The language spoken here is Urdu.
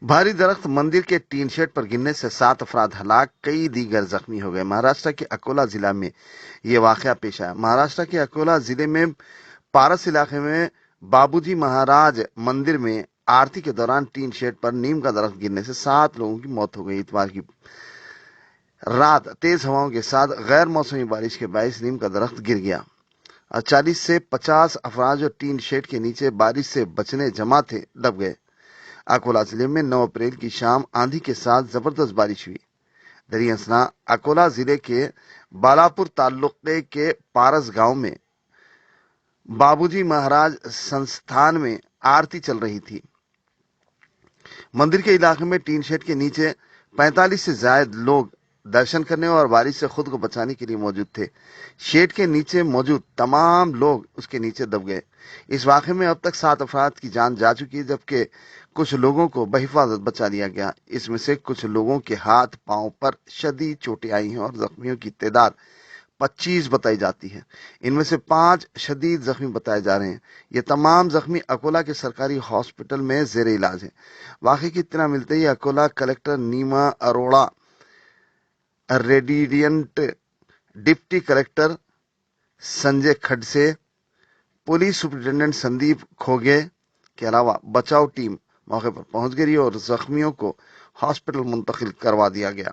بھاری درخت مندر کے ٹین شیڈ پر گرنے سے 7 افراد ہلاک، کئی دیگر زخمی ہو گئے۔ مہاراشٹر کے اکولا ضلع میں یہ واقعہ پیش آیا۔ مہاراشٹر کے اکولا ضلع میں پارس علاقے میں بابو جی مہاراج مندر میں آرتی کے دوران ٹین شیڈ پر نیم کا درخت گرنے سے 7 لوگوں کی موت ہو گئی۔ اتوار کی رات تیز ہواؤں کے ساتھ غیر موسمی بارش کے باعث نیم کا درخت گر گیا اور 40 سے 50 افراد جو ٹین شیڈ کے نیچے بارش سے بچنے جمع تھے دب گئے۔ اکولا ضلع میں 9 اپریل کی شام آندھی کے ساتھ زبردست بارش ہوئی۔ دریا اثنا اکولا ضلع کے بالاپور تعلقے کے پارس گاؤں میں بابو جی مہاراج سنستھان میں آرتی چل رہی تھی۔ مندر کے علاقے میں ٹین شیڈ کے نیچے 45 سے زائد لوگ درشن کرنے اور بارش سے خود کو بچانے کے لیے موجود تھے۔ شیڈ کے نیچے موجود تمام لوگ اس کے نیچے دب گئے۔ اس واقعے میں اب تک 7 افراد کی جان جا چکی ہے، جبکہ کچھ لوگوں کو بحفاظت بچا لیا گیا۔ اس میں سے کچھ لوگوں کے ہاتھ پاؤں پر شدید چوٹیں آئی ہیں اور زخمیوں کی تعداد 25 بتائی جاتی ہے۔ ان میں سے 5 شدید زخمی بتائے جا رہے ہیں۔ یہ تمام زخمی اکولا کے سرکاری ہاسپٹل میں زیر علاج ہیں۔ واقعے کی اطلاع ملتے ہی Akola collector Neema Arora, resident deputy collector Sanjay Khadse, police superintendent Sandeep Khoge کے علاوہ بچاؤ ٹیم موقع پر پہنچ گئی اور زخمیوں کو ہاسپٹل منتقل کروا دیا گیا۔